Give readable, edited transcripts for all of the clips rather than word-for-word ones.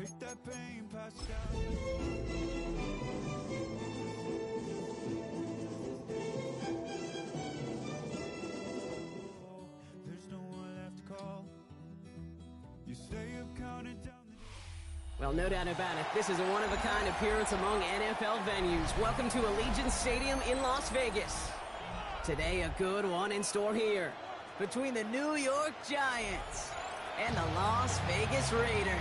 Take that pain, Pascal. There's no one left to call. You say you've counted down the... Well, no doubt about it, this is a one-of-a-kind appearance among NFL venues. Welcome to Allegiant Stadium in Las Vegas. Today, a good one in store here between the New York Giants and the Las Vegas Raiders.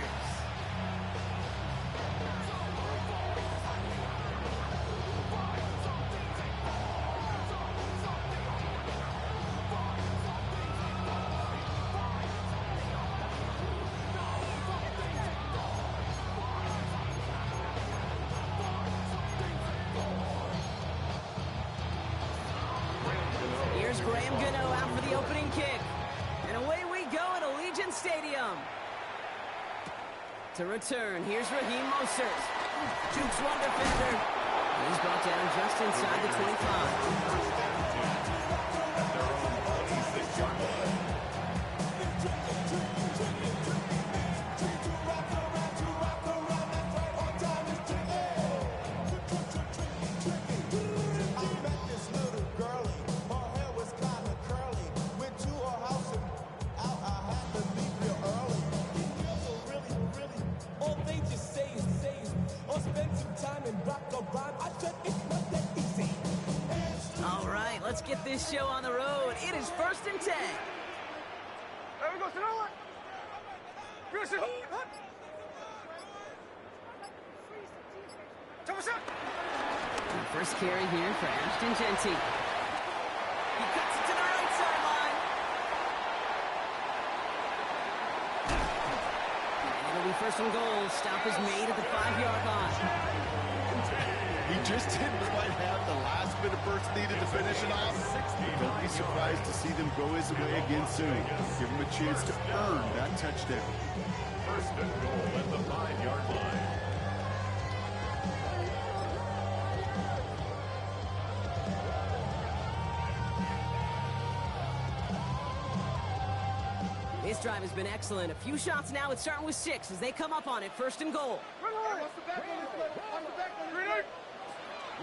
Here's Graham Gano out for the opening kick. And away we go at Allegiant Stadium. To return, here's Raheem Mostert. Jukes one defender. He's brought down just inside the 25. All right, let's get this show on the road. It is 1st and 10. There we go, Sonoma. First carry here for Ashton Jeanty. He cuts it to the right sideline. And it'll be 1st and goal. Stop is made at the 5-yard line. He just didn't quite have the last bit of burst needed to finish it off. Don't be surprised to see them go his way again soon. Give him a chance to earn that touchdown. 1st and goal at the 5-yard line. This drive has been excellent. A few shots now. It's starting with 6 as they come up on it. 1st and goal.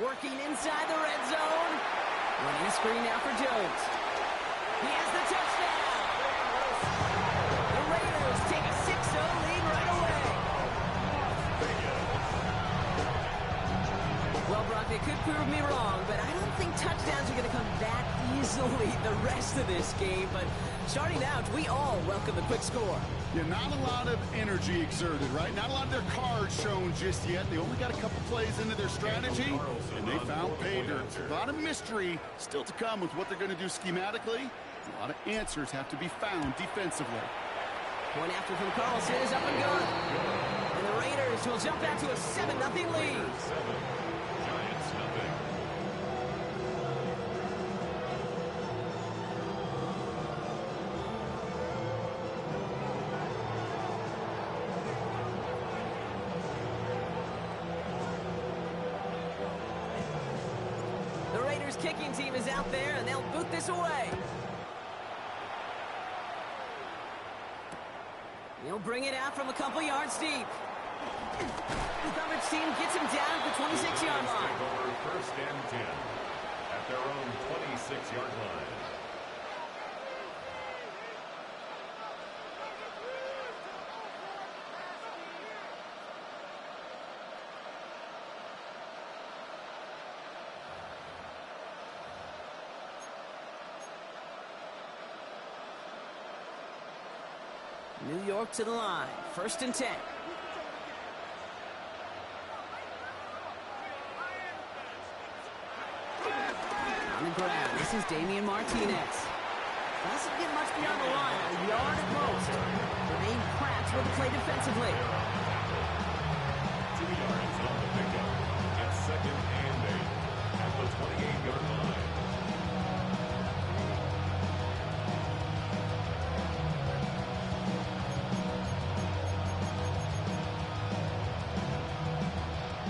Working inside the red zone. Running a screen now for Jones. He has the touchdown. The Raiders take a 6-0 lead right away. Well, Brock, they could prove me wrong, but I don't think touchdowns are going to come that easily the rest of this game. But starting out, we all welcome the quick score. Yeah, not a lot of energy exerted, right? Not a lot of their cards shown just yet. They only got a couple plays into their strategy, and they found pay dirt. A lot of mystery still to come with what they're going to do schematically. A lot of answers have to be found defensively. Point after from Carlson is up and good. And the Raiders will jump out to a 7-0 lead. Giants nothing. The Raiders kicking team is out there, and they'll boot this away. He'll bring it out from a couple yards deep. The coverage team gets him down at the 26-yard line. 1st and 10 at their own 26-yard line. New York to the line. 1st and 10. On the ground, this is Damian Martinez. Doesn't get much beyond the line, a yard at most. Jermaine Pratt with the play defensively. 2 yards on the pickup. It's 2nd and 8 at the 28-yard line.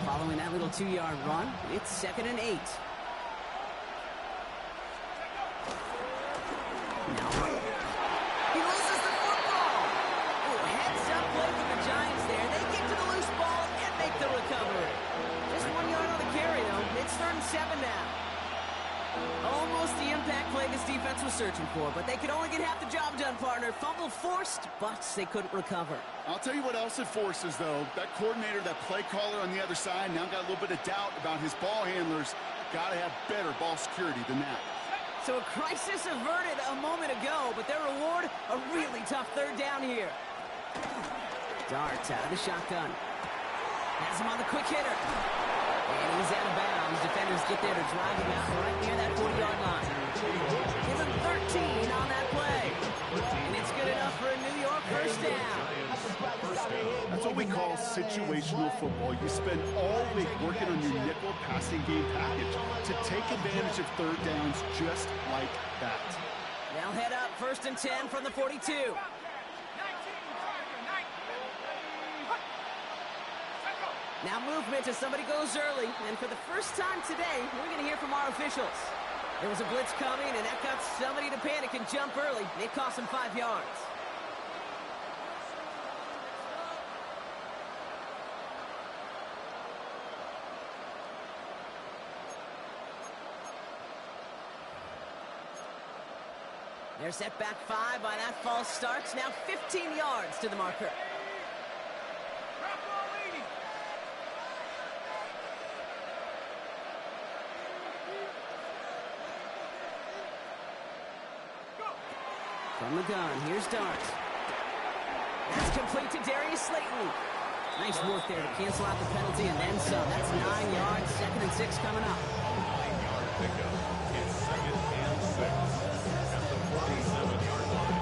Following that little 2-yard run, it's 2nd and 8. Now, he loses the football. Oh, heads up play for the Giants there. They get to the for, but they could only get half the job done, partner. Fumble forced, but they couldn't recover. I'll tell you what else it forces, though. That coordinator, that play caller on the other side, now got a little bit of doubt about his ball handlers. Got to have better ball security than that. So a crisis averted a moment ago, but their reward, a really tough third down here. Dart out of the shotgun. Has him on the quick hitter. And he's out of bounds. Defenders get there to drive him out right near that 40-yard line. Give him 13 on that play. And it's good enough for a New York first down. That's what we call situational football. You spend all week working on your nickel passing game package to take advantage of third downs just like that. Now head up, 1st and 10 from the 42. Now movement as somebody goes early, and for the first time today, we're going to hear from our officials. There was a blitz coming, and that got somebody to panic and jump early. It cost them 5 yards. They're set back 5 by that false start. Now 15 yards to the marker. From the gun, here's Dart. That's complete to Darius Slayton. Nice work there to cancel out the penalty and then some. That's 9 yards, 2nd and 6 coming up. 9-yard pickup. It's 2nd and 6 at the 47-yard line.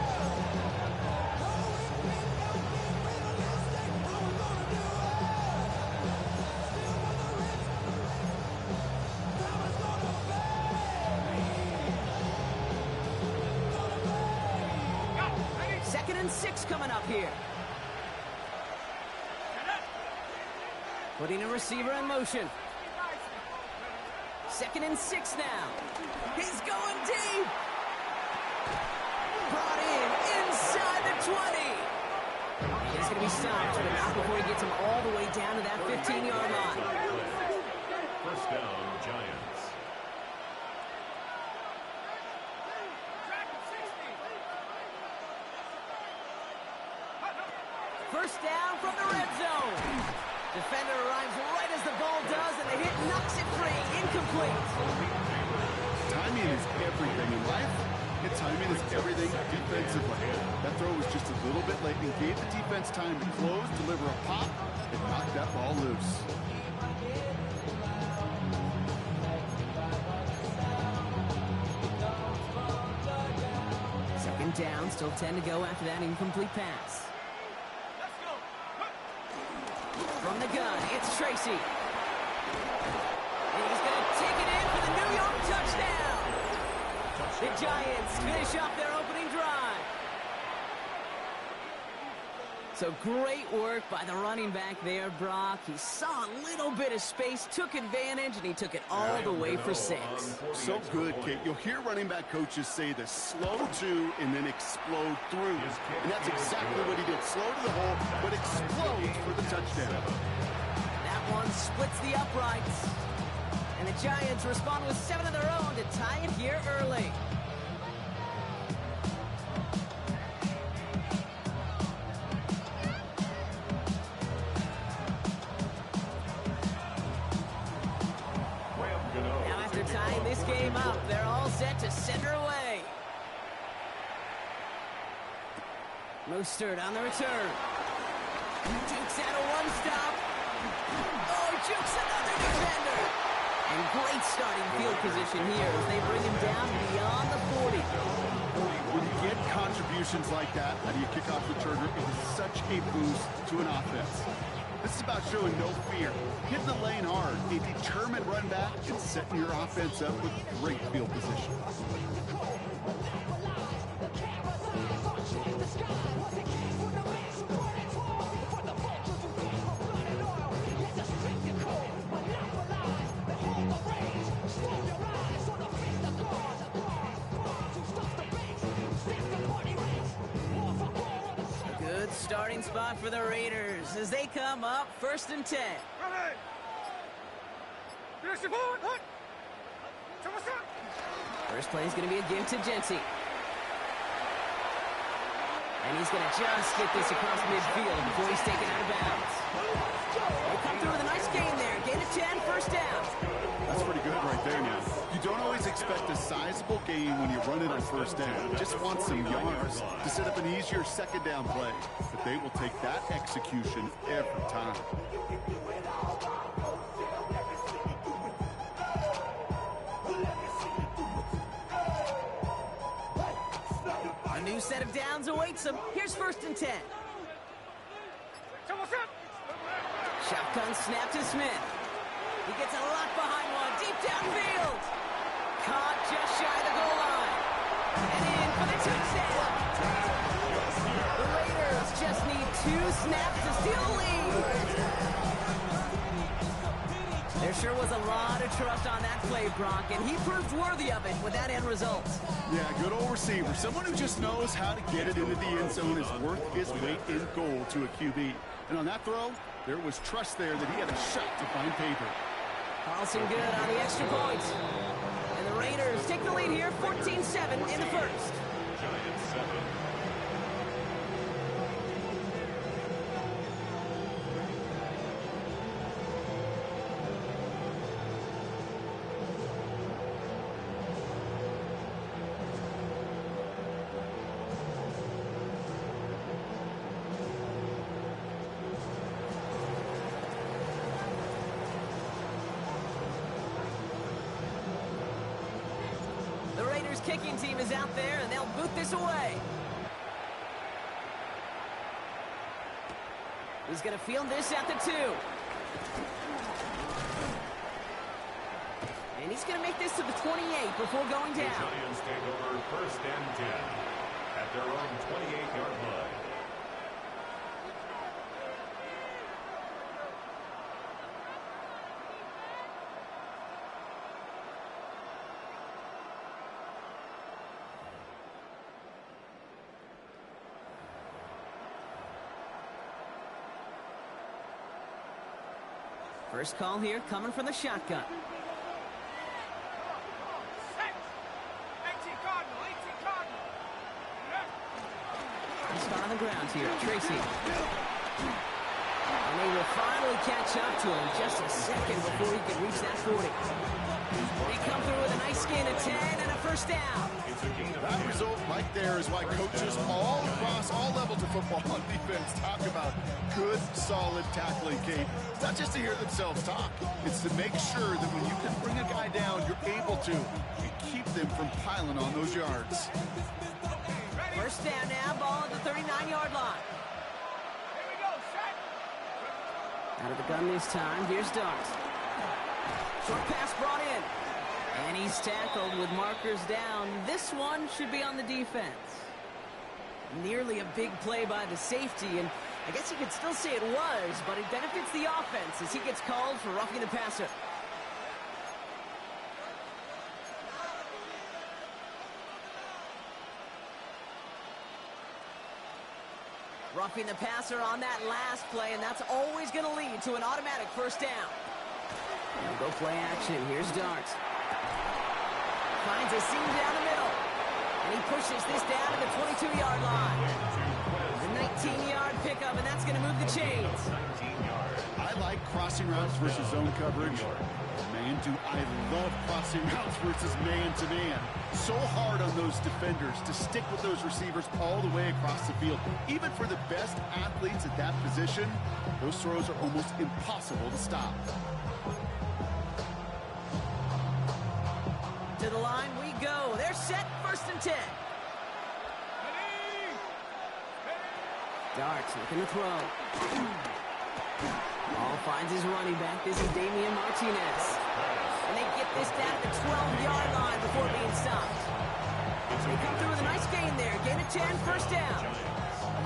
And 6 coming up here. Putting a receiver in motion. 2nd and 6 now. He's going deep. Brought in inside the 20. He's going to be stopped, but not before he gets him all the way down to that 15-yard line. First down, Giants. First down from the red zone. Defender arrives right as the ball does, and the hit knocks it free. Incomplete. Timing is everything in life, and timing is everything defensively. That throw was just a little bit late and gave the defense time to close, deliver a pop, and knock that ball loose. Second down, still 10 to go after that incomplete pass. From the gun, it's Tracy. And he's going to take it in for the New York touchdown. The Giants finish off their opening drive. So great work by the running back there, Brock. He saw a little bit of space, took advantage, and he took it all the way for 6. So good, Kate. You'll hear running back coaches say the slow to and then explode through. And that's exactly what he did. Slow to the hole, but explodes for the touchdown. That one splits the uprights. And the Giants respond with 7 of their own to tie it here early. Now after tying this game up, they're all set to send her away. Mostert on the return. Jukes out a one-stop. Oh, jukes another defender. And great starting field position here as they bring him down beyond the 40. When you get contributions like that out of your kickoff returner, it is such a boost to an offense. This is about showing no fear, hitting the lane hard, a determined run back, and setting your offense up with great field position. Starting spot for the Raiders as they come up 1st and 10. First play is going to be a give to Jency. And he's going to just get this across midfield before he's taken out of bounds. They come through with a nice gain there. Gain of 10, first down. That's pretty good right there now. You don't always expect a sizable gain when you run it on first down. You just want some yards to set up an easier second down play. But they will take that execution every time. A new set of downs awaits him. Here's first and 10. Shotgun snap to Smith. He gets a lot behind one, deep downfield. Caught just shy of the goal line. And in for the touchdown. The Raiders just need 2 snaps to steal the lead. There sure was a lot of trust on that play, Brock, and he proved worthy of it with that end result. Yeah, good old receiver. Someone who just knows how to get it into the end zone is worth his weight in gold to a QB. And on that throw, there was trust there that he had a shot to find pay dirt. Carlson good on the extra point. And the Raiders take the lead here, 14-7 in the first. Giants 7. The Raiders kicking team is out there, and they'll boot this away. He's going to field this at the 2. And he's going to make this to the 28 before going The down. Giants take over first and 10 at their own 28-yard line. First call here coming from the shotgun. 18 Cardinal, 18 Cardinal. He's on the ground here, Tracy. And they will finally catch up to him just a second before he can reach that 40. They come through with a nice gain of 10 and a first down. That result right there is why coaches all across all levels of football on defense talk about good, solid tackling, Kate. It's not just to hear themselves talk. It's to make sure that when you can bring a guy down, you're able to and keep them from piling on those yards. First down now, ball at the 39-yard line. Here we go, set. Out of the gun this time, here's Dart. Short pass brought in. And he's tackled with markers down. This one should be on the defense. Nearly a big play by the safety, and I guess you could still say it was, but it benefits the offense as he gets called for roughing the passer. Roughing the passer on that last play, and that's always going to lead to an automatic first down. Now go play action. Here's Dart. Finds a seam down the middle. And he pushes this down to the 22-yard line. The 19-yard pickup, and that's going to move the chains. I like crossing routes versus zone coverage. Man, do I love crossing routes versus man-to-man. So hard on those defenders to stick with those receivers all the way across the field. Even for the best athletes at that position, those throws are almost impossible to stop. To the line we go. They're set, first and 10. Darts looking to throw. Ball finds his running back. This is Damian Martinez. And they get this down at the 12-yard line before being stopped. They come through with a nice gain there. Gain of 10, first down.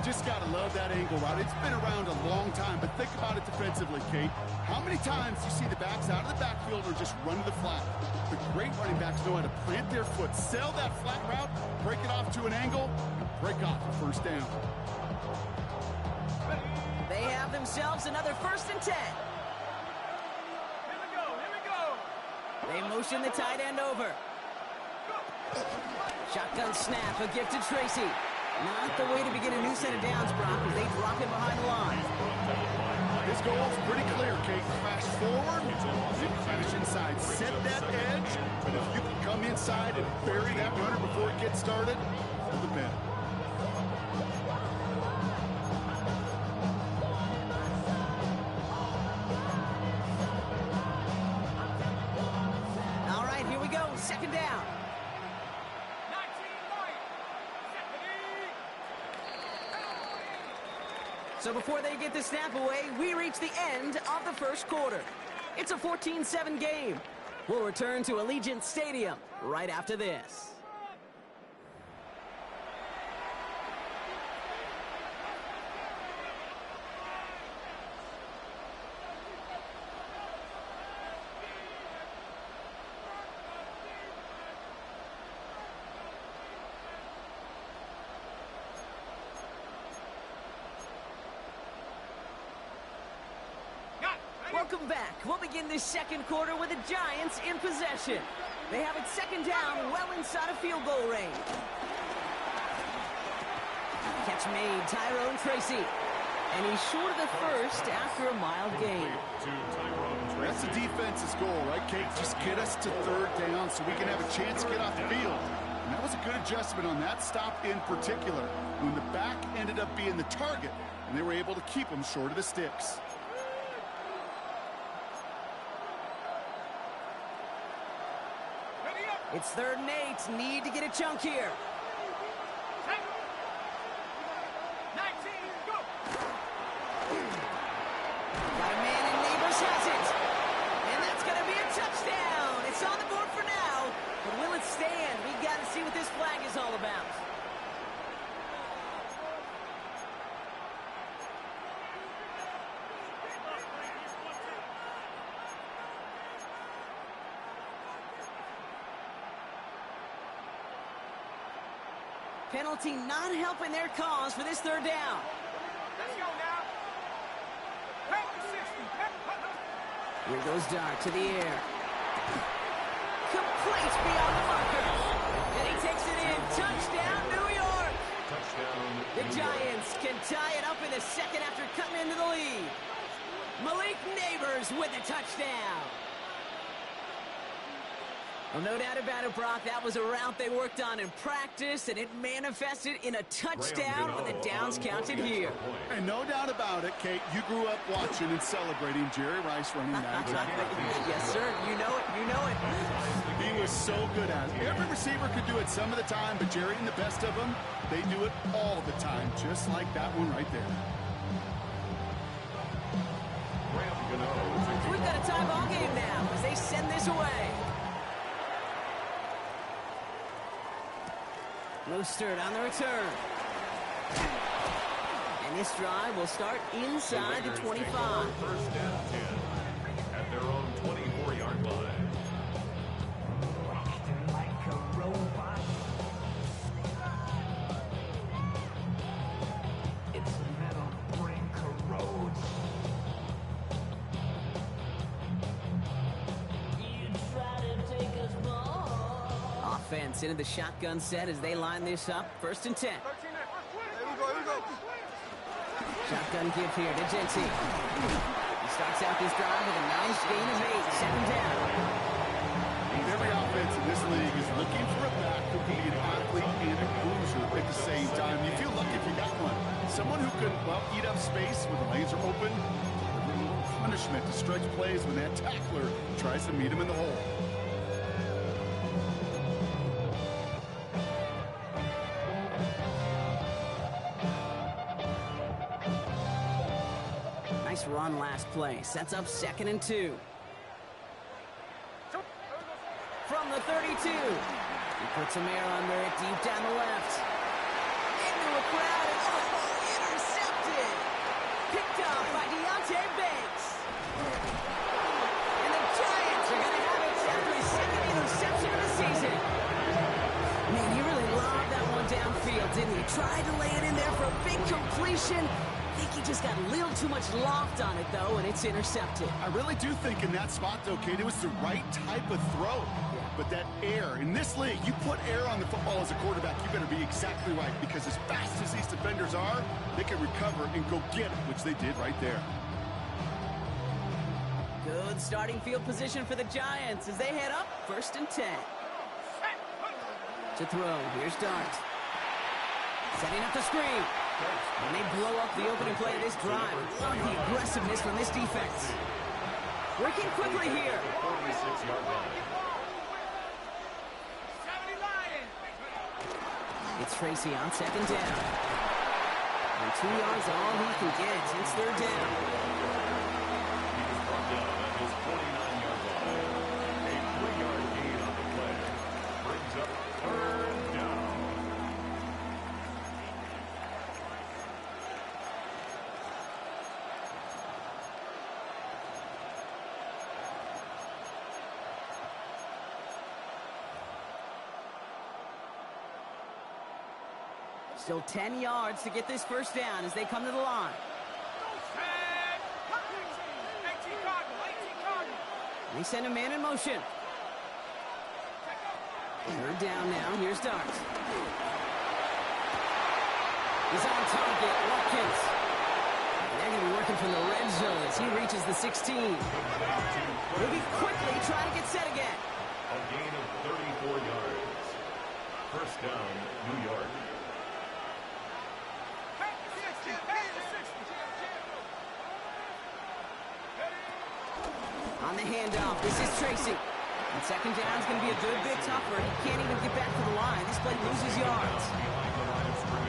Just got to love that angle route. It's been around a long time, but think about it defensively, Kate. How many times do you see the backs out of the backfield or just run to the flat? The great running backs know how to plant their foot, sell that flat route, break it off to an angle, and break off a first down. They have themselves another first and 10. Here we go, here we go. They motion the tight end over. Shotgun snap, a gift to Tracy. Not the way to begin a new set of downs, Brock, as they drop it behind the line. His goal is pretty clear, Kate. Crash forward, then finish inside. Set that edge, but if you can come inside and bury that runner before it gets started, for the bet. All right, here we go. Second down. 19 right. So before they get the snap away, we reach the end of the first quarter. It's a 14-7 game. We'll return to Allegiant Stadium right after this. Welcome back. We'll begin this second quarter with the Giants in possession. They have it second down, well inside of field goal range. Catch made, Tyrone Tracy. And he's short of the first after a mild gain. That's the defense's goal, right, Kate? Just get us to third down so we can have a chance to get off the field. And that was a good adjustment on that stop in particular, when the back ended up being the target, and they were able to keep him short of the sticks. It's 3rd and 8. Need to get a chunk here. 19, go! Got a man and Neighbors has it. And that's going to be a touchdown. It's on the board for now. But will it stand? We've got to see what this flag is all about. Penalty not helping their cause for this 3rd down. Let's go now. Back to 60. Here goes Dart to the air. Complete beyond the marker. And he takes it in. Touchdown, New York. The Giants can tie it up in the second after cutting into the lead. Malik Neighbors with a touchdown. Well, no doubt about it, Brock. That was a route they worked on in practice, and it manifested in a touchdown with the downs counted here. And no doubt about it, Kate, you grew up watching and celebrating Jerry Rice running that. Yes, sir. You know it. You know it. He was so good at it. Every receiver could do it some of the time, but Jerry and the best of them, they do it all the time, just like that one right there. We've got a tie ball game now as they send this away. Mostert on the return. And this drive will start inside the 25. First down 10 at their own 24-yard line. Like a robot. Its metal brain corrodes. You try to take us more. Offense into the shotgun set as they line this up. 1st and 10. Here we go. Shotgun give here to Genty. He starts out this drive with a nice gain of 8. 7 down. Every offense in this league is looking for a back who can be an athlete and a bruiser at the same time. You feel lucky if you got one. Someone who can, well, eat up space when the lanes are open. A little punishment to stretch plays when that tackler tries to meet him in the hole. Nice run last play. Sets up 2nd and 2. From the 32. He puts some air under it deep down the left. Into a crowd and intercepted. Picked up by Deontay Banks. And the Giants are going to have it after his 2nd interception of the season. Man, he really lobbed that one downfield, didn't he? Tried to lay it in there for a big completion. I think he just got a little too much loft on it, though, and it's intercepted. I really do think in that spot, though, Kate, it was the right type of throw. but that air, in this league, you put air on the football as a quarterback, you better be exactly right, because as fast as these defenders are, they can recover and go get it, which they did right there. Good starting field position for the Giants as they head up 1st and 10. To throw, here's Dart. Setting up the screen. And they blow up the opening play of this drive. Love the aggressiveness from this defense. Working quickly here. 46-yard line. It's Tracy on 2nd down. And 2 yards all he can get. It's 3rd down. He was brought down at his 49-yard line. A 3-yard gain on the play. Brings up 3rd down. Still 10 yards to get this 1st down as they come to the line. They send a man in motion. 3rd down now. Here's Dart. He's on target. Watkins. And they're going to be working from the red zone as he reaches the 16. He'll be quickly trying to get set again. A gain of 34 yards. 1st down, New York. On the handoff, this is Tracy. And 2nd down is going to be a good bit tougher. He can't even get back to the line. This play loses yards.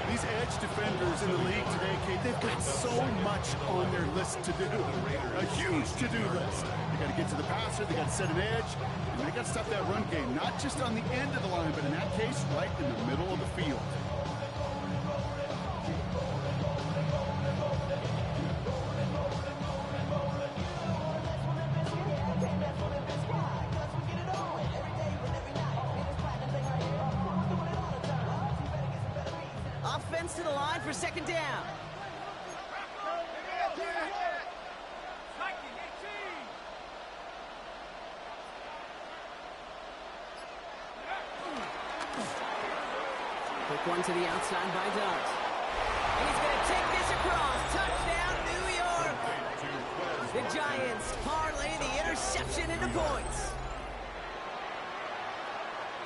These edge defenders in the league today, Kate, they've got so much on their list to do. A huge to-do list. They got to get to the passer, they got to set an edge, and they got to stop that run game, not just on the end of the line, but in that case, right in the middle of the field. Offense to the line for 2nd down. Quick one to the outside by Dart. And he's going to take this across. Touchdown, New York. The Giants parlay the interception into points.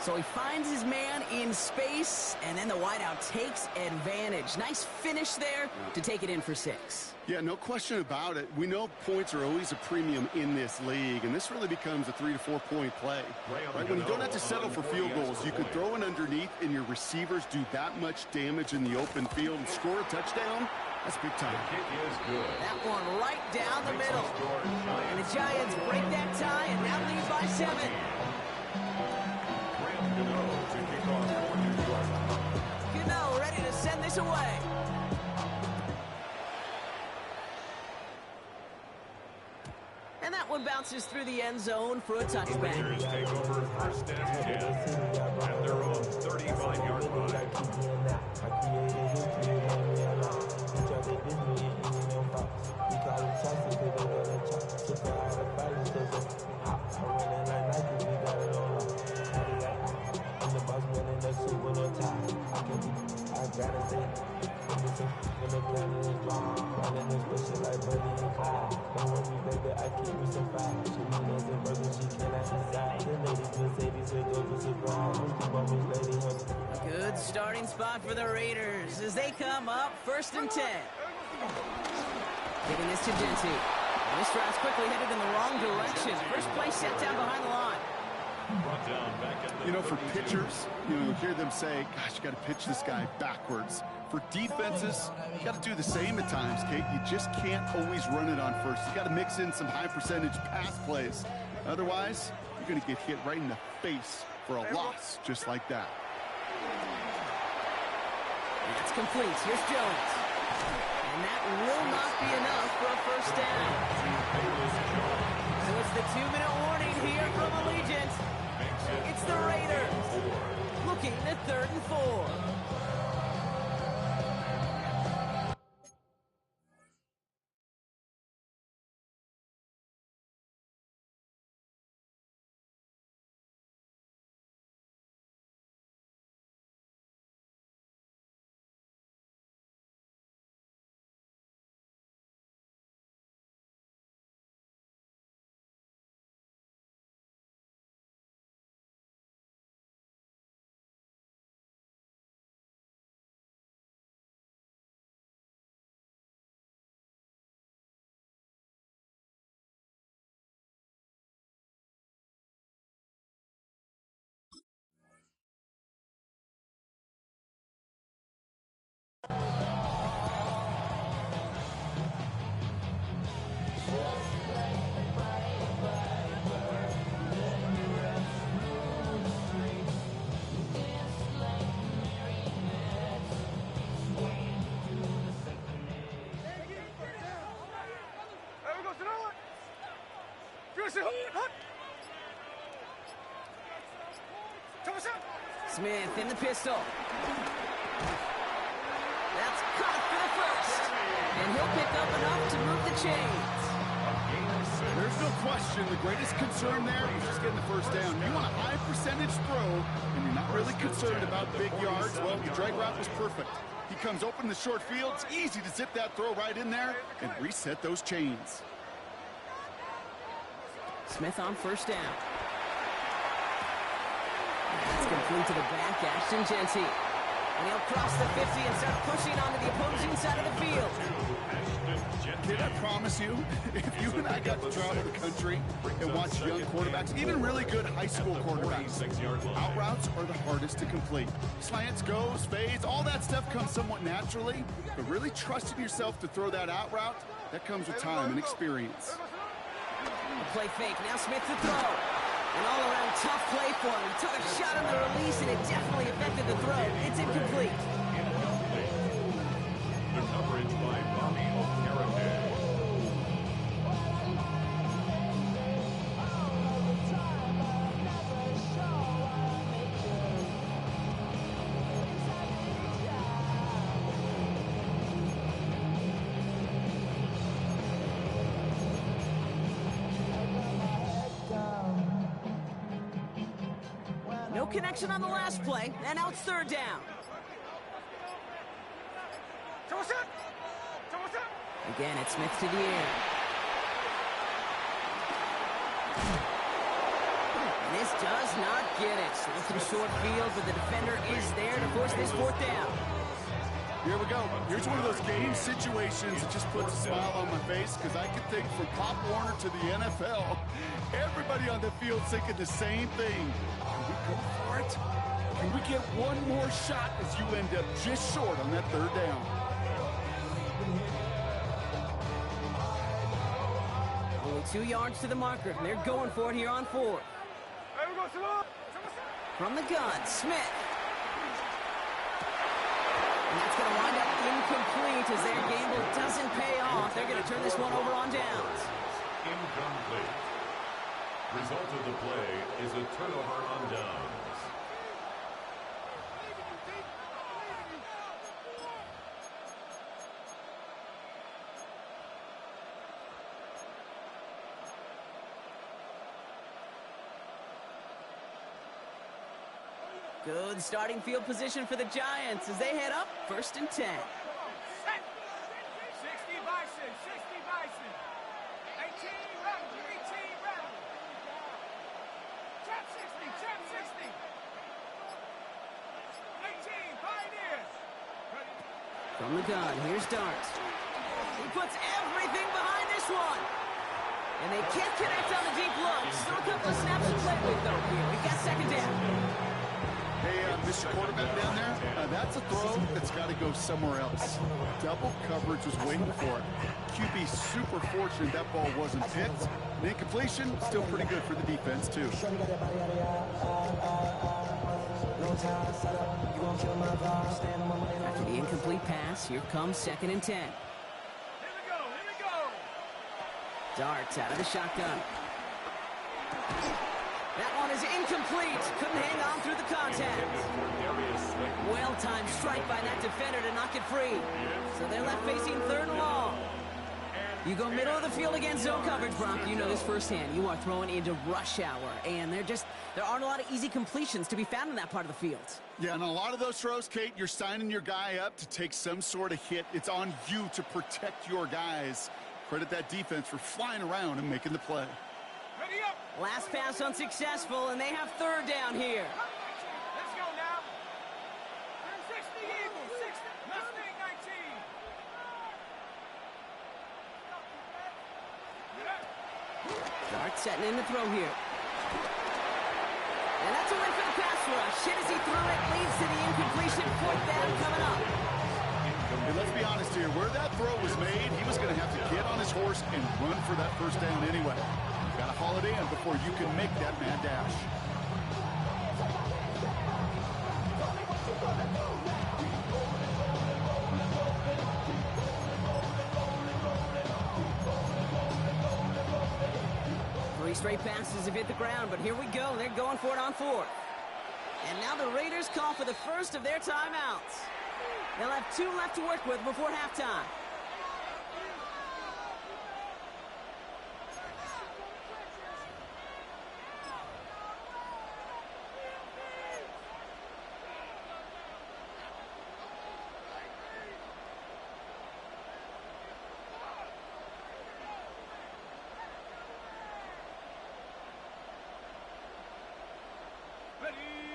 So he finds his man in space, and then the wideout takes advantage. Nice finish there to take it in for 6. Yeah, no question about it. We know points are always a premium in this league, and this really becomes a 3 to 4 point play. Right? When you don't have to settle for field goals, you could throw it underneath, and your receivers do that much damage in the open field and score a touchdown. That's big time. Kick is good. That one right down the middle. And the Giants break that tie and now lead by 7. Gano ready to send this away. And that one bounces through the end zone for a touchback. Raiders take over 1st and 10 at their own 35-yard A good starting spot for the Raiders as they come up 1st and 10. Giving this to Dempsey. This drive's quickly headed in the wrong direction. First play set down behind the line. You know, for pitchers, you hear them say, gosh, you got to pitch this guy backwards. For defenses, you got to do the same at times, Kate. You just can't always run it on first. You got to mix in some high percentage pass plays. Otherwise, you're going to get hit right in the face for a loss just like that. That's complete. Here's Jones. And that will not be enough for a 1st down. So it's the 2-minute warning here from Allegiant. It's the Raiders looking at 3rd and 4. Smith in the pistol. That's caught for the first. And he'll pick up enough to move the chains. There's no question the greatest concern there is just getting the first down. You want a high percentage throw, and you're not really concerned about big yards. Well, the drag route was perfect. He comes open in the short field. It's easy to zip that throw right in there and reset those chains. Smith on first down. That's complete to the back, Ashton Jeanty. And he'll cross the 50 and start pushing onto the opposing side of the field. Kid, I promise you, if you and I got to travel the country and watch young quarterbacks, even really good high school quarterbacks, out routes are the hardest to complete. Slants, goes, fades, all that stuff comes somewhat naturally, but really trusting yourself to throw that out route, that comes with time and experience. The play fake, now Smith to throw. An all-around tough play for him. He took a shot on the release, and it definitely affected the throw. It's incomplete. The coverage by Bobby Okereke. No connection on the last play, and now it's third down. Again, it's Smith to the air. And this does not get it. Through short field, but the defender is there to force this fourth down. Here we go. Here's one of those game situations that just puts a smile on my face, because I can think from Pop Warner to the NFL, everybody on the field thinking the same thing. Can we go for it? Can we get one more shot as you end up just short on that third down? Only 2 yards to the marker. They're going for it here on fourth. From the gun, Smith. And that's going to wind up incomplete as their gamble doesn't pay off. They're going to turn this one over on downs. Incomplete. Result of the play is a turnover on downs. Good starting field position for the Giants as they head up 1st and 10. 60 Bison, 60 Bison. 18 Rebel, 18 Rebel. Trap 60, trap 60. 18 Pioneers. From the gun, here's Dart. He puts everything behind this one. And they can't connect on the deep look. Still a couple of snaps to play with, though, here. We've got second down. Hey, Mr. Quarterback down there, that's a throw that's got to go somewhere else. Double coverage was waiting for it. QB super fortunate that ball wasn't picked. And incompletion, still pretty good for the defense, too. After the incomplete pass, here comes 2nd and 10. Here we go, here we go. Darts out of the shotgun. That one is incomplete. Couldn't hang on through the contact. Well-timed strike by that defender to knock it free. So they're left facing 3rd and long. You go middle of the field against zone coverage, Bronk. You know this firsthand. You are throwing into rush hour, and there aren't a lot of easy completions to be found in that part of the field. Yeah, and a lot of those throws, Kate, you're signing your guy up to take some sort of hit. It's on you to protect your guys. Credit that defense for flying around and making the play. Ready up. Last pass unsuccessful, and they have 3rd down here. Let's go now. 60 Eagles, 60. Mustang 19. Dart setting in the throw here. And that's a win for the pass rush. Hit as he threw it, leads to the incompletion. 4th down coming up. And let's be honest here, where that throw was made, he was going to have to get on his horse and run for that first down anyway. Got to haul it in before you can make that mad dash. Three straight passes have hit the ground, but here we go. They're going for it on 4th. And now the Raiders call for the first of their timeouts. They'll have 2 left to work with before halftime.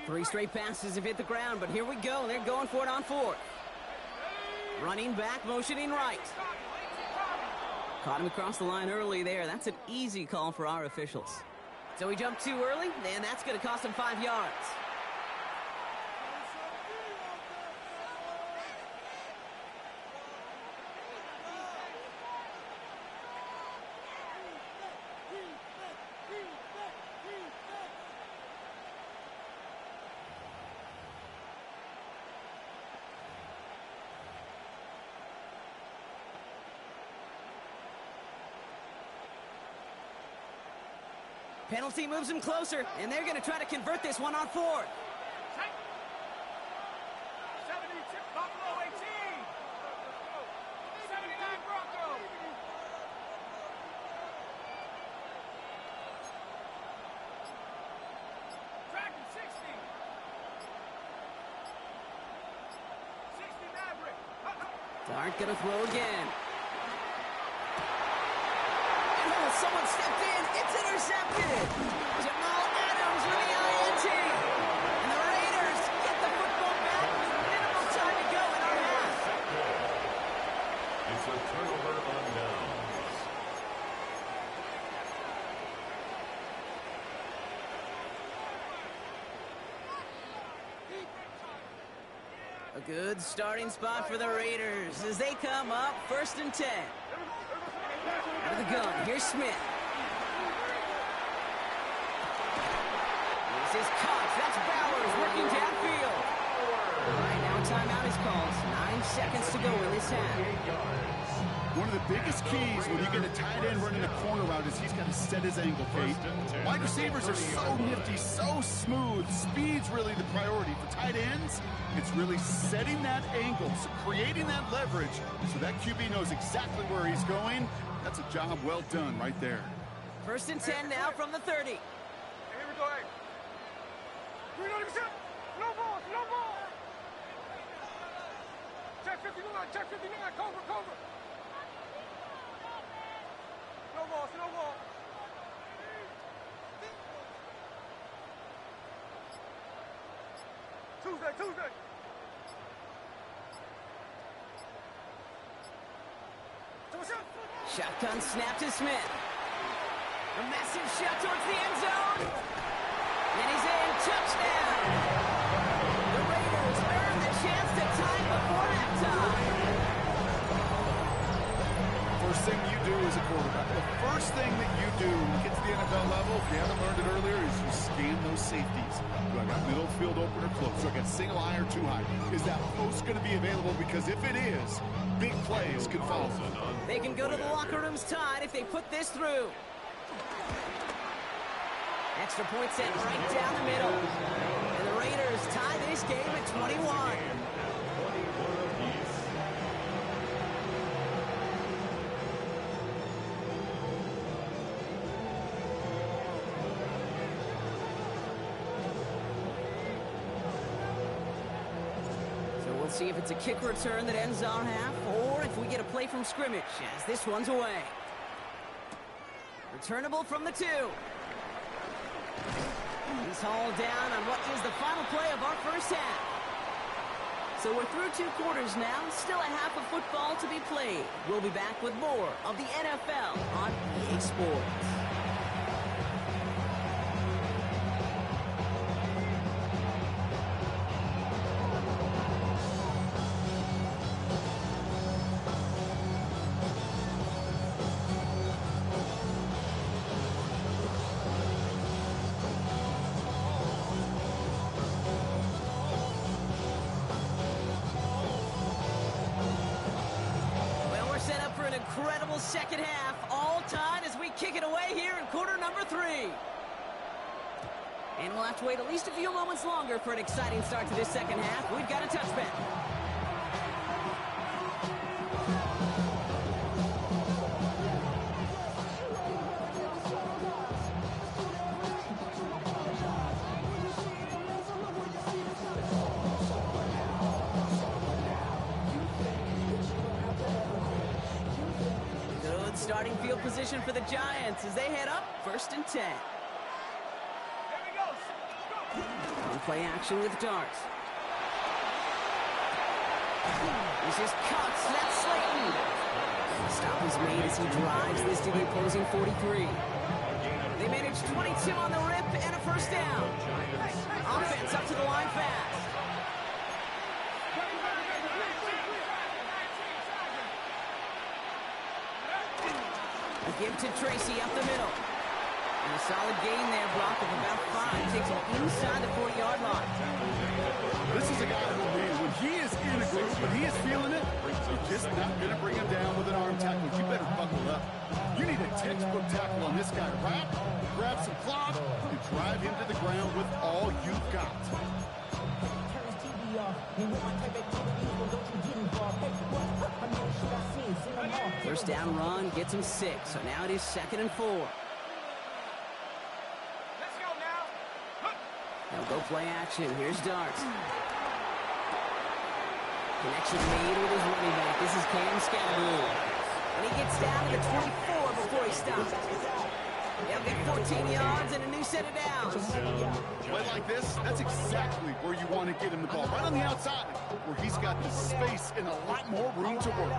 Three straight passes have hit the ground, but here we go. They're going for it on 4th. Running back, motioning right. Caught him across the line early there. That's an easy call for our officials. So he jumped too early, and that's going to cost him 5 yards. Penalty moves him closer, and they're going to try to convert this one on 4th. 70 Buffalo 18. 79 Broncos. Tracking 60. 60 Maverick. Dart going to throw again. Someone stepped in. It's intercepted. Jamal Adams with the INT. And the Raiders get the football back with minimal time to go in our half. It's a turnover on downs. A good starting spot for the Raiders as they come up 1st and 10. Out of the gun, here's Smith. This is Cox, that's Bowers working downfield. All right, now timeout is called. 9 seconds to go in this half. One of the biggest keys when you get a tight end running a corner route is he's got to set his angle, Kate. Wide receivers are so nifty, so smooth. Speed's really the priority. For tight ends, it's really setting that angle, so creating that leverage so that QB knows exactly where he's going. That's a job well done right there. 1st and 10 now from the 30. Here we go, hey. No ball, no ball. Check 59, check 59, cover. No ball. Tuesday. Shotgun snap to Smith. A massive shot towards the end zone. And he's in. Touchdown. The Raiders earn the chance to tie before halftime. First thing you do as a quarterback, the first thing that you do when you get to the NFL level, if you haven't learned it earlier, is you scan those safeties. Do I got middle field open or close? Do I got single high or too high? Is that post going to be available? Because if it is, big plays can follow. They can go to the locker rooms tied if they put this through. Extra point set right down the middle. And the Raiders tie this game at 21. We'll see if it's a kick return that ends our half, or if we get a play from scrimmage, as this one's away. Returnable from the 2. He's hauled down on what is the final play of our first half. So we're through 2 quarters now, still a half of football to be played. We'll be back with more of the NFL on EA Sports. Incredible second half, all tied as we kick it away here in quarter number 3. And we'll have to wait at least a few moments longer for an exciting start to this second half. We've got a touchback. Good starting field position for the Giants as they head up 1st and 10. On play action with Darts. This is Cox. That's Slayton. Stop is made as he drives this to the opposing 43. They manage 22 on the rip and a first down. Offense up to the line fast. A give to Tracy up the middle. And a solid gain there, Brock, of about 5. Takes him inside the 40-yard line. This is a guy who, man, when he is in a group, when he is feeling it, you're just not going to bring him down with an arm tackle. You better buckle up. You need a textbook tackle on this guy. Wrap, grab some cloth, and drive him to the ground with all you've got. First down run gets him 6, so now it is 2nd and 4. Let's go now. They'll go play action. Here's Darts. Connection made with his running back. This is Cam Scatteroo. And he gets down to the 24 before he stops. They'll get 14 yards and a new set of downs. Play like this, that's exactly where you want to get him the ball. Right on the outside, where he's got the space and a lot more room to work.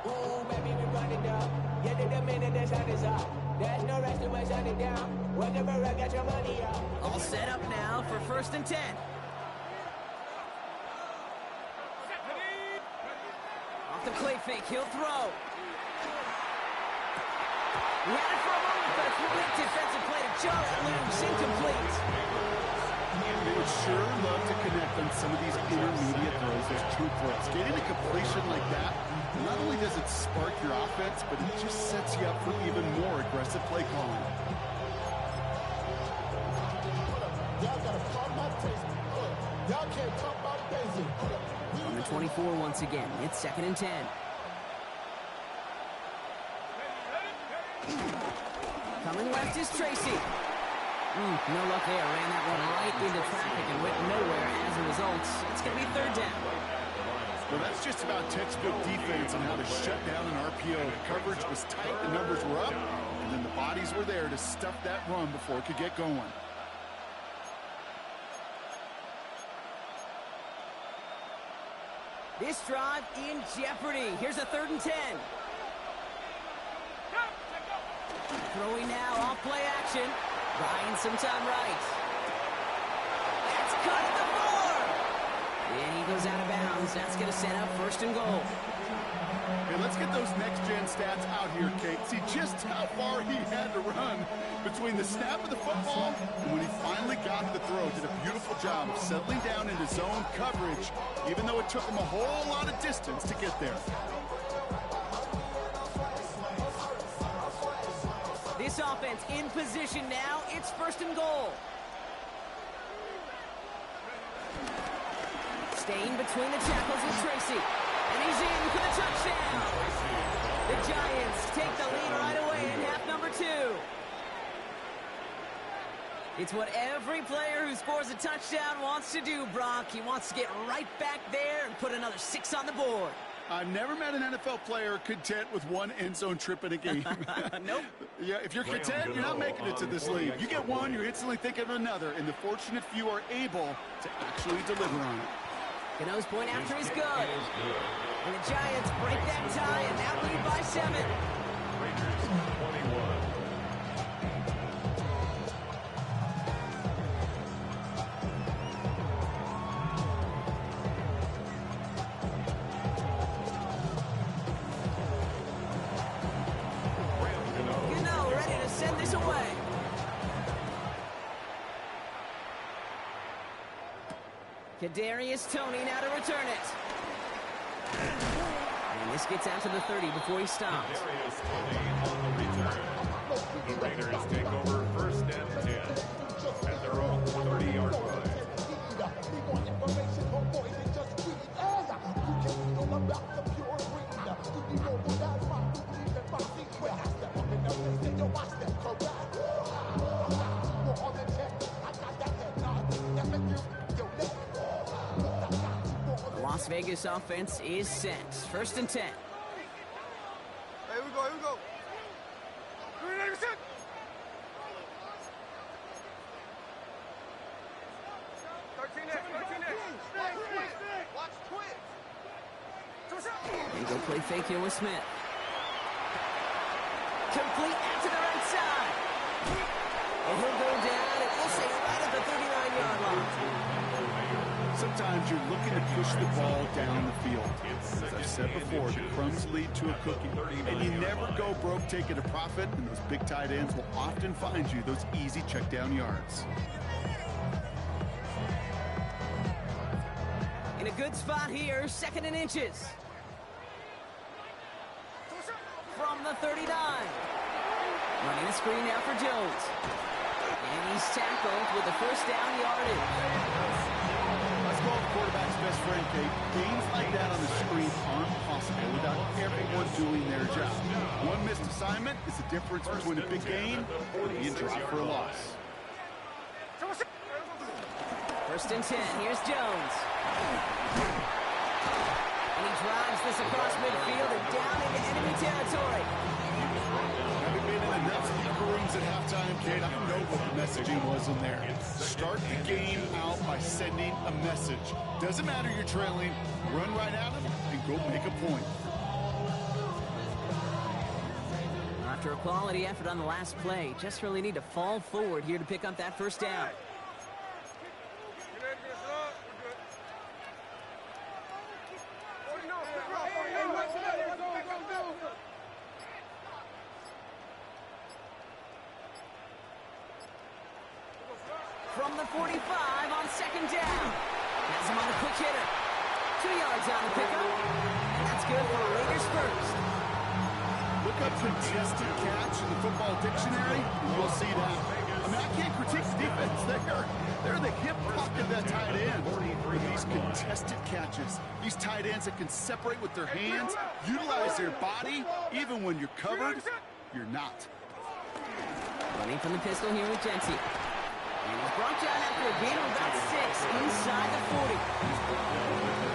Ooh, baby, we run it down. Yeah, the minute the sun is up. There's no rest in my shut it down. Whenever I got your money up. All set up now for 1st and 10. Off the play fake, he'll throw. He had it for a moment, but a quick defensive play to jar it loose, incomplete. They would sure love to connect on some of these intermediate throws, those true threats. Getting a completion like that, not only does it spark your offense, but it just sets you up for even more aggressive play calling. On the 24 once again, it's 2nd and 10. Coming left is Tracy. No luck there. Ran that one right into traffic and went nowhere as a result. It's going to be 3rd down. Well, that's just about textbook defense and how to shut down an RPO. The coverage was tight, the numbers were up, and then the bodies were there to stuff that run before it could get going. This drive in jeopardy. Here's a 3rd and 10. Throwing now off play action. Buying some time right. That's cut at the 4. And he goes out of bounds. That's going to set up 1st and goal. Hey, let's get those next-gen stats out here, Kate. See just how far he had to run between the snap of the football and when he finally got the throw. Did a beautiful job of settling down into zone coverage, even though it took him a whole lot of distance to get there. This offense in position now. It's 1st and goal. Staying between the tackles with Tracy. And he's in for the touchdown. The Giants take the lead right away in half number 2. It's what every player who scores a touchdown wants to do, Brock. He wants to get right back there and put another 6 on the board. I've never met an NFL player content with one end zone trip in a game. Nope. Yeah, if you're content, you're not making it to this league. You get one, you're instantly thinking of another, and the fortunate few are able to actually deliver on it. Cano's point after is good. And the Giants break that tie and now lead by 7. Rangers 21. Cano ready to send this away. Kadarius Toney now to return it. And this gets out to the 30 before he stops. Kadarius Toney on the return. The Raiders take over first and 10 at their own 30-yard line. The Las Vegas offense is set. First and 10. Hey, here we go, here we go. Green 80%. Watch twins. And go play fake here with Smith. Complete out to the right side. And he'll go down, and we'll say right at the 39-yard line. Sometimes you're looking to push the ball down the field. As I've said before, the crumbs lead to a cookie. And you never go broke taking a profit, and those big tight ends will often find you those easy check down yards. In a good spot here, second and inches. From the 39. Running a screen now for Jones. And he's tackled with the first down yardage. Let's call the quarterback's best friend, Kate. Games like that on the screen aren't possible without everyone doing their job. One missed assignment is the difference between a big gain and being dropped for a loss. First and 10, here's Jones. And he drives this across midfield and down into enemy territory. Having been in enough locker rooms at halftime, Kate, I know what the messaging was in there. Start the game out by sending a message. Doesn't matter you're trailing, run right at them and go make a point. After a quality effort on the last play, just really need to fall forward here to pick up that first down. From the 45 on second down. Has him on a quick hitter. 2 yards on the pickup. And that's good for Raiders first. Look up contested catch in the football dictionary, and you'll see that. I mean, I can't critique the defense. They're the hip pocket of that tight end. With these contested catches, these tight ends that can separate with their hands, utilize their body, even when you're covered, you're not. Running from the pistol here with Jency. And he's brought down after a gain of about 6 inside the 40.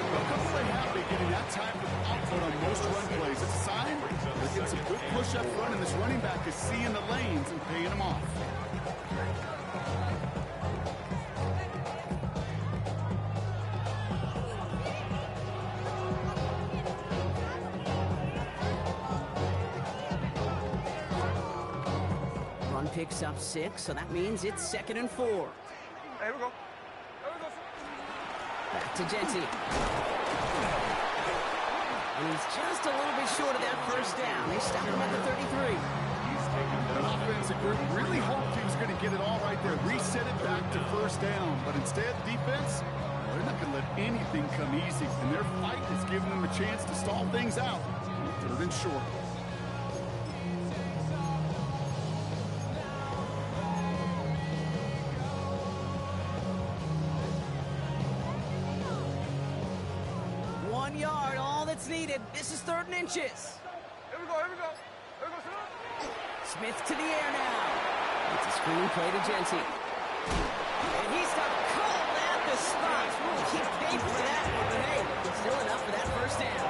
Well, come play happy getting that type of output on most run plays. It's a sign they're getting some good push up front, and this running back is seeing the lanes and paying them off. Run picks up 6, so that means it's 2nd and 4. Hey, here we go. Back to Jency. And he's just a little bit short of that first down. They stop him at the 33. The offensive group really hoped he was going to get it all right there, reset it back to first down. But instead, defense, they're not going to let anything come easy. And their fight is giving them a chance to stall things out. 3rd and short. Yard, all that's needed. This is 3rd and inches. Here we go, here we go. Here we go, Smith to the air now. It's a screen play to Jency. And he's called at the spot. We'll keep pace for that one, but hey, still enough for that first down.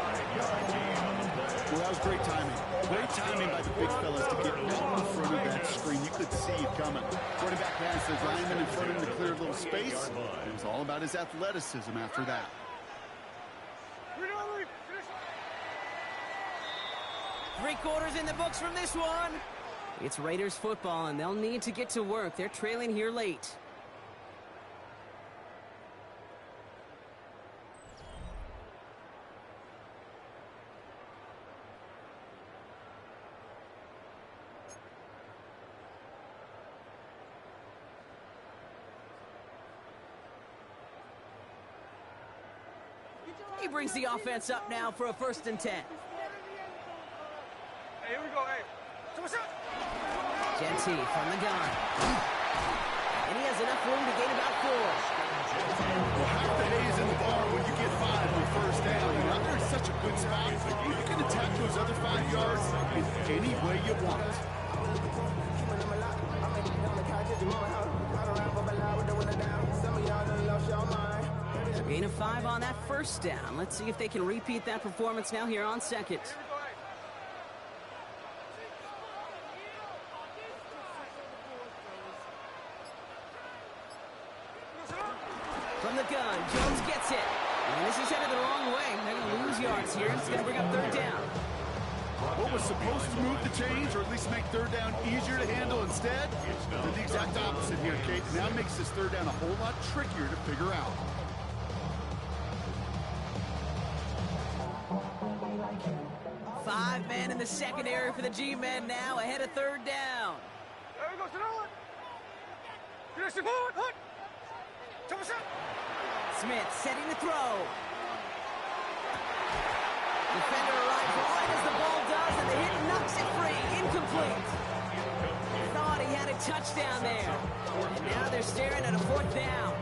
Well, that was great timing. Great timing by the big fellas to get out in front of that screen. You could see it coming. Quarterback has the lineman in front of him to clear a little space. It was all about his athleticism after that. 3/4 in the books from this one. It's Raiders football, and they'll need to get to work. They're trailing here late. He brings the offense up now for a 1st and 10. Hey, here we go, hey. So what's up? Genty from the gun. And he has enough room to gain about 4. Well, half the hay's in the barn when you get 5 on first down. And now they're in such a good spot. You can attack those other 5 yards in any way you want. Gain of 5 on that first down. Let's see if they can repeat that performance now here on second. From the gun, Jones gets it. And this is headed the wrong way. They're going to lose yards here. It's going to bring up third down. What was supposed to move the change, or at least make third down easier to handle instead, did the exact opposite here, Kate. Now makes this third down a whole lot trickier to figure out. Five men in the secondary for the G-men now ahead of third down. There we go, Sonora. Direction forward, hut. Smith setting the throw. Defender arrives right as the ball does, and the hit knocks it free. Incomplete. Thought he had a touchdown there. And now they're staring at a fourth down.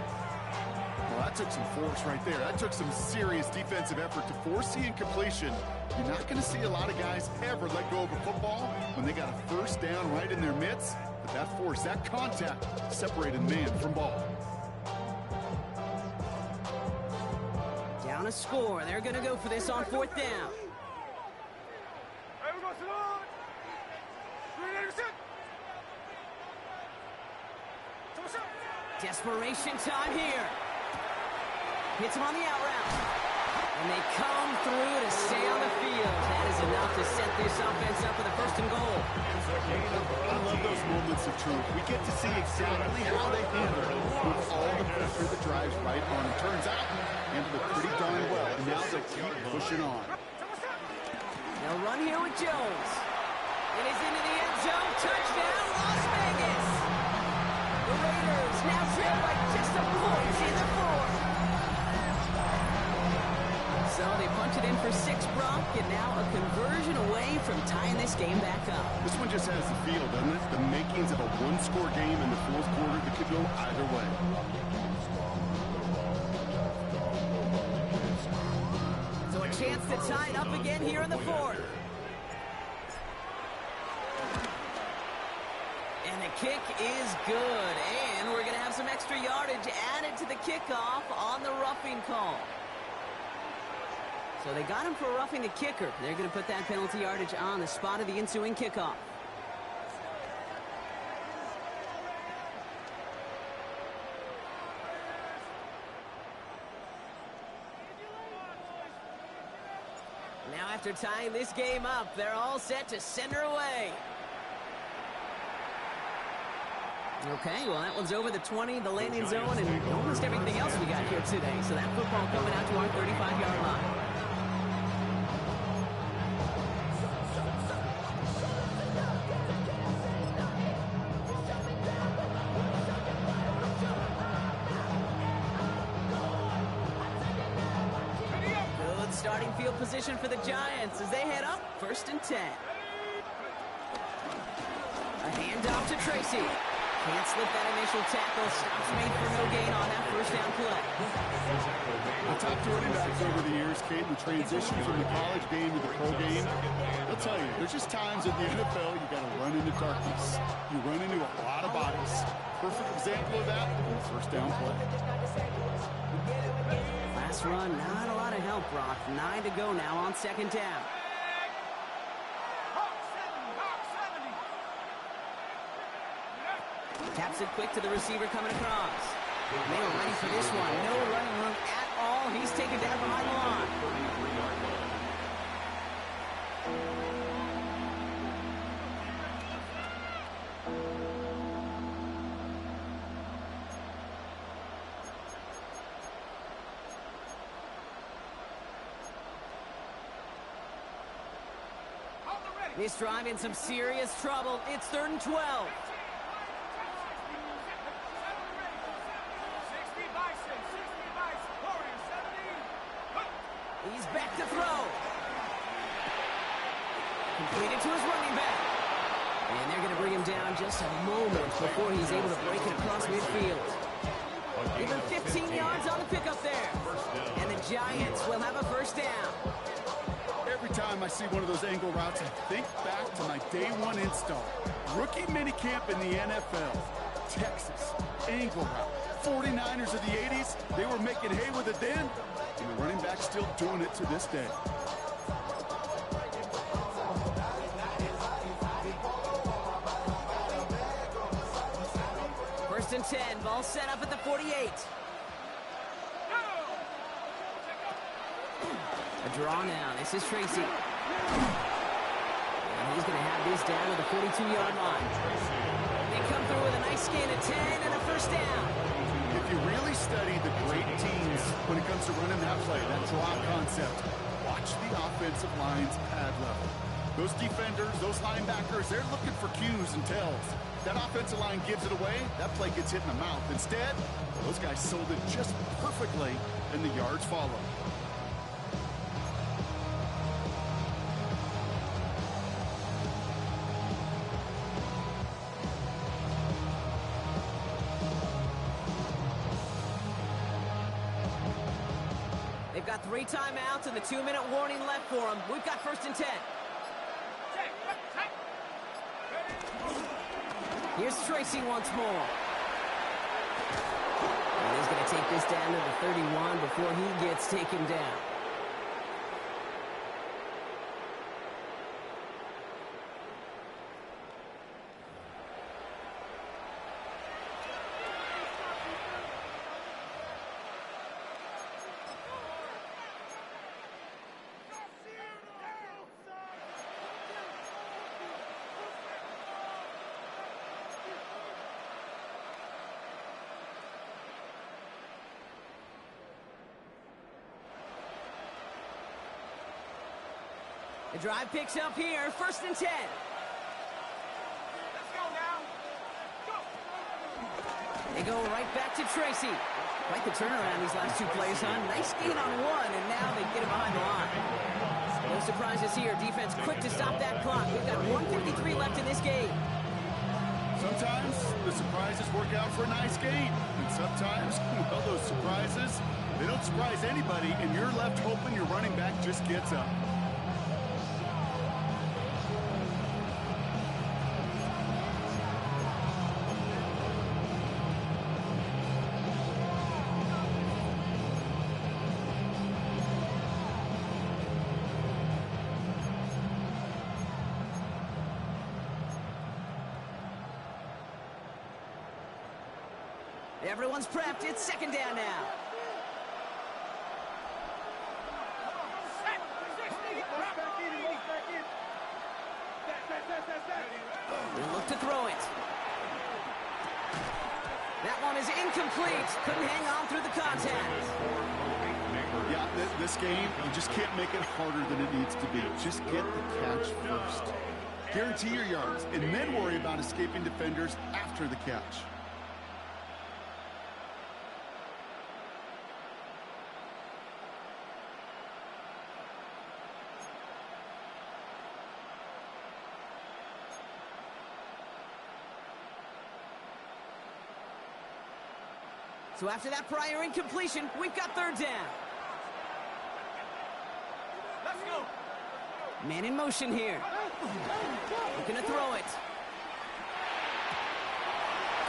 Well, that took some force right there. That took some serious defensive effort to force the incompletion. You're not going to see a lot of guys ever let go of a football when they got a first down right in their midst. But that force, that contact, separated man from ball. Down a score. They're going to go for this on fourth down. There we go, Sonora. Desperation time here. Hits him on the out route. And they come through to stay on the field. That is enough to set this offense up with a first and goal. I love those moments of truth. We get to see exactly how they handle it with all the pressure that drives right on. It turns out, handled it pretty darn well. And now they'll keep pushing on. They'll run here with Jones. And he's into the end zone. Touchdown, Las Vegas. The Raiders now trail by just a point in the fourth. So they punch it in for 6, Brock, and now a conversion away from tying this game back up. This one just has the feel, doesn't it? The makings of a one-score game in the fourth quarter that could go either way. So a chance to tie it up again here in the fourth. And the kick is good. And we're going to have some extra yardage added to the kickoff on the roughing call. So they got him for roughing the kicker. They're going to put that penalty yardage on the spot of the ensuing kickoff. Now after tying this game up, they're all set to send her away. Okay, well that one's over the 20, the landing zone, and almost everything else we got here today. So that football coming out to our 35-yard line. Starting field position for the Giants as they head up, 1st and 10. A handoff to Tracy. Can't slip that initial tackle. Stops made for no gain on that first down play. The top 20 backs over the years, Kate, the transition from the college game to the pro game. I'll tell you, there's just times in the NFL you got to run into darkness. You run into a lot of bodies. Perfect example of that, first down play. Last run, not a lot of help, Brock. 9 to go now on 2nd down. Taps it quick to the receiver coming across. They were ready for this one. No running room at all. He's taken down behind the line. This drive in some serious trouble. It's 3rd and 12. He's back to throw. Completed to his running back. And they're going to bring him down just a moment before he's able to break it across midfield. Even 15 yards on the pickup there. And the Giants will have a first down. Every time I see one of those angle routes, I think back to my day one install. Rookie minicamp in the NFL. Texas, angle route. 49ers of the 80s, they were making hay with it then, and the running back's still doing it to this day. First and 10, ball set up at the 48. A draw now. This is Tracy. And he's going to have this down to the 42-yard line. They come through with a nice gain of 10 and a first down. If you really study the great teams when it comes to running that play, that draw concept, watch the offensive line's pad level. Those defenders, those linebackers, they're looking for cues and tells. That offensive line gives it away, that play gets hit in the mouth. Instead, those guys sold it just perfectly, and the yards follow. They've got 3 timeouts and the 2-minute warning left for them. We've got first and 10. Here's Tracy once more. And he's going to take this down to the 31 before he gets taken down. The drive picks up here, first and 10. Let's go now. Go. They go right back to Tracy. Quite the turnaround these last 2 plays, huh? Nice gain on 1, and now they get him behind the line. No surprises here. Defense quick to stop that clock. We've got 1:53 left in this game. Sometimes the surprises work out for a nice game. And sometimes, well, those surprises, they don't surprise anybody, and you're left hoping your running back just gets up. Everyone's prepped. It's second down now. They look to throw it. That one is incomplete. Couldn't hang on through the contact. Yeah, this game, you just can't make it harder than it needs to be. Just get the catch first. Guarantee your yards, and then worry about escaping defenders after the catch. So after that prior incompletion, we've got third down. Let's go. Man in motion here. Looking to throw it.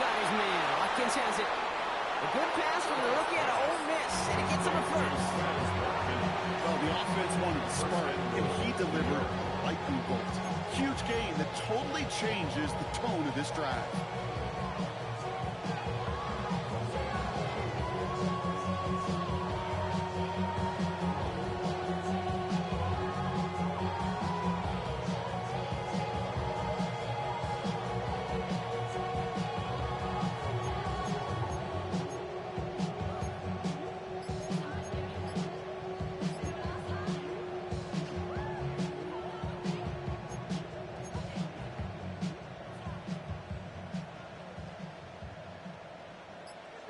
Got his man. Watkins has it. A good pass from the rookie out of Ole Miss, and it gets him a first. Well, the offense wanted to spark, and he delivered a lightning bolt. Huge gain that totally changes the tone of this drive.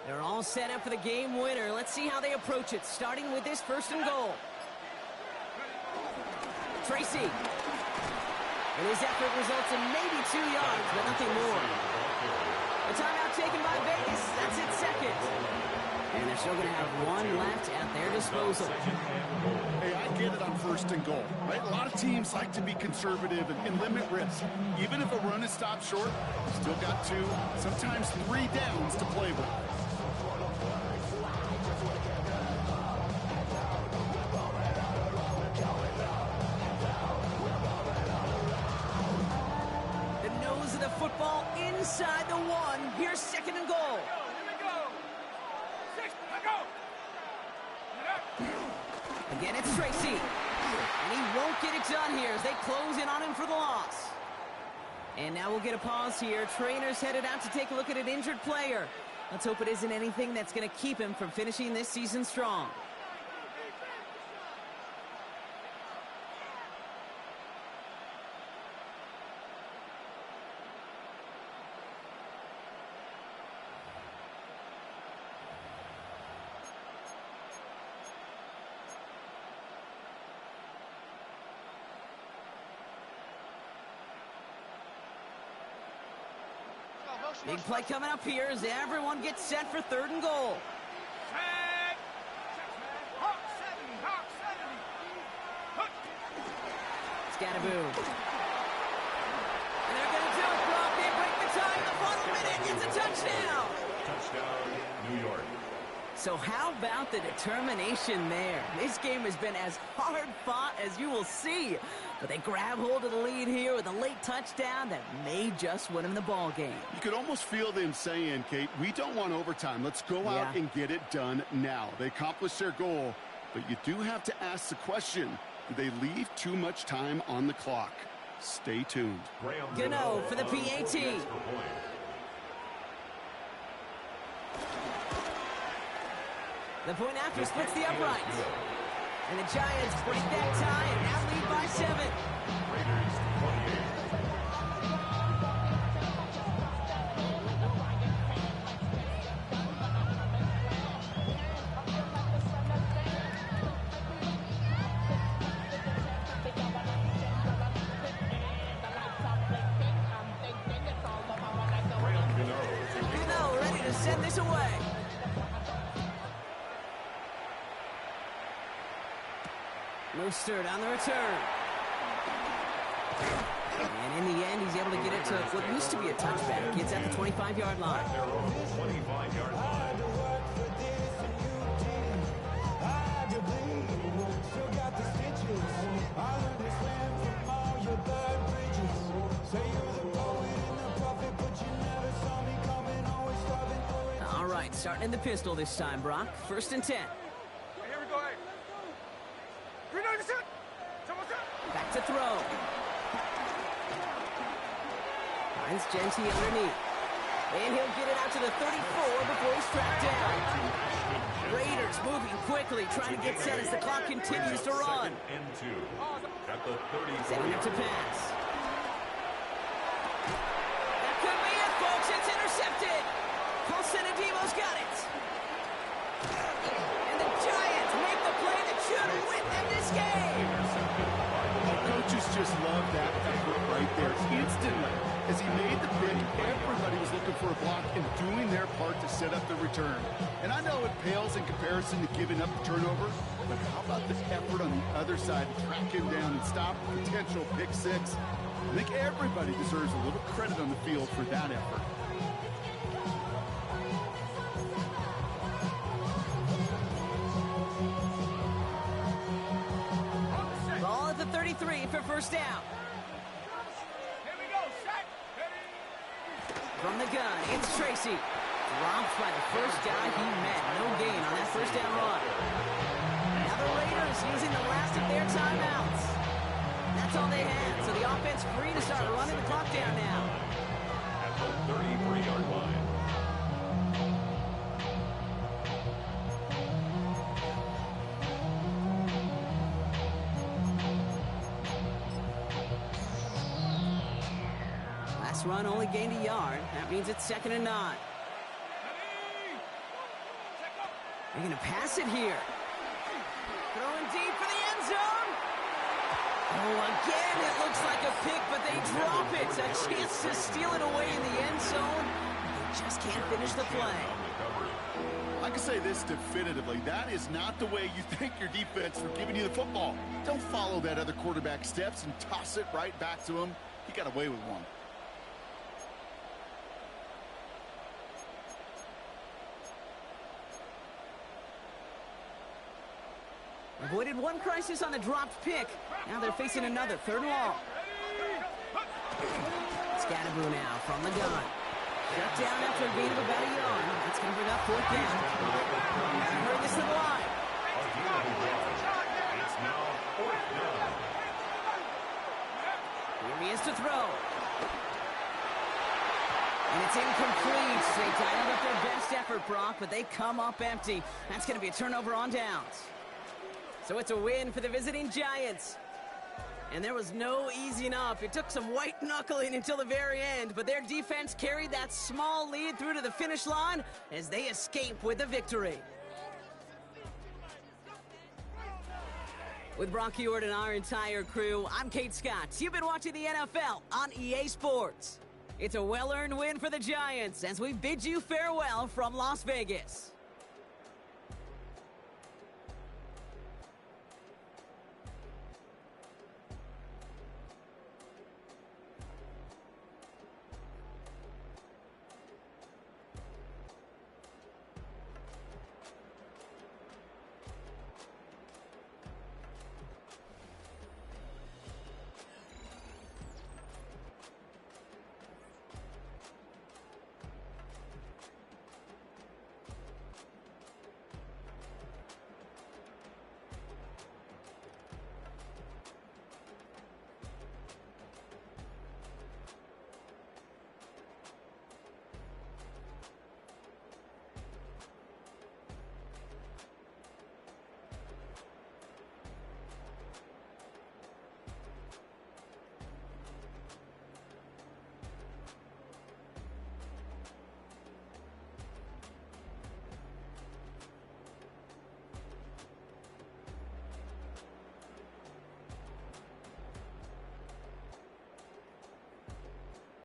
They're all set up for the game winner. Let's see how they approach it, starting with this first and goal. Tracy. And his effort results in maybe 2 yards, but nothing more. A timeout taken by Vegas. That's its second. And they're still going to have one left at their disposal. Hey, I get it on 1st and goal, right? A lot of teams like to be conservative and limit risk. Even if a run is stopped short, still got 2, sometimes 3 downs to play with. The nose of the football inside the 1. Here's 2nd and goal. Again, it's Tracy. And he won't get it done here as they close in on him for the loss. And now we'll get a pause here. Trainer's headed out to take a look at an injured player. Let's hope it isn't anything that's going to keep him from finishing this season strong. Big play coming up here as everyone gets set for 3rd and goal. Scattaboo. And they're going to do it, Brock. They break the tie in the final minute. It's a touchdown. Touchdown, New York. So how about the determination there? This game has been as hard fought as you will see. But they grab hold of the lead here with a late touchdown that may just win them the ball game. You could almost feel them saying, Kate, we don't want overtime. Let's go out and get it done now. They accomplished their goal, but you do have to ask the question, do they leave too much time on the clock? Stay tuned. Gano for the PAT. The point after splits the uprights. And the Giants break that tie and now lead by 7. Raiders 28. Gano ready to send this away. Mostert on the return. And in the end, he's able to get it to what used to be a touchback. It's at the 25-yard line. 25-yard line. All right, starting in the pistol this time, Brock. 1st and 10. Here we go, hey. Back to throw. Finds Genty underneath. And he'll get it out to the 34 before he's tracked down. Raiders moving quickly, trying to get set as the clock continues to run. And 2 at the 34. Setting up to pass. That could be it, folks. It's intercepted. Paulson Adebo's got it. And the Giants make the play that should win them this game. Coaches just love that effort right there. Instantly, as he made the pick, everybody was looking for a block and doing their part to set up the return. And I know it pales in comparison to giving up the turnover, but how about the effort on the other side to track him down and stop a potential pick 6? I think everybody deserves a little credit on the field for that effort. Ball at the 33 for 1st down. Here we go, set. From the gun, it's Tracy. Dropped by the first guy he met. No gain on that 1st down run. Now the Raiders using the last of their timeouts. That's all they had, so the offense free to start running the clock down now. At the 33-yard line. Last run only gained a yard. That means it's 2nd and 9. They're going to pass it here. Throwing deep for the end zone. Oh, again, it looks like a pick, but they drop it. A chance to steal it away in the end zone. They just can't finish the play. I can say this definitively. That is not the way you thank your defense for giving you the football. Don't follow that other quarterback steps and toss it right back to him. He got away with one. Avoided one crisis on a dropped pick. Now they're facing another 3rd and long. Scatterboo now from the gun. Shut down after a gain of about a yard. That's going to bring up 4th down. Gotta hurry this to the line. It's now 4th down. Here he is to throw. And it's incomplete. They dialed up their best effort, Brock, but they come up empty. That's going to be a turnover on downs. So it's a win for the visiting Giants. And there was no easing up. It took some white knuckling until the very end, but their defense carried that small lead through to the finish line as they escape with the victory. With Brock Huard and our entire crew, I'm Kate Scott. You've been watching the NFL on EA Sports. It's a well-earned win for the Giants as we bid you farewell from Las Vegas.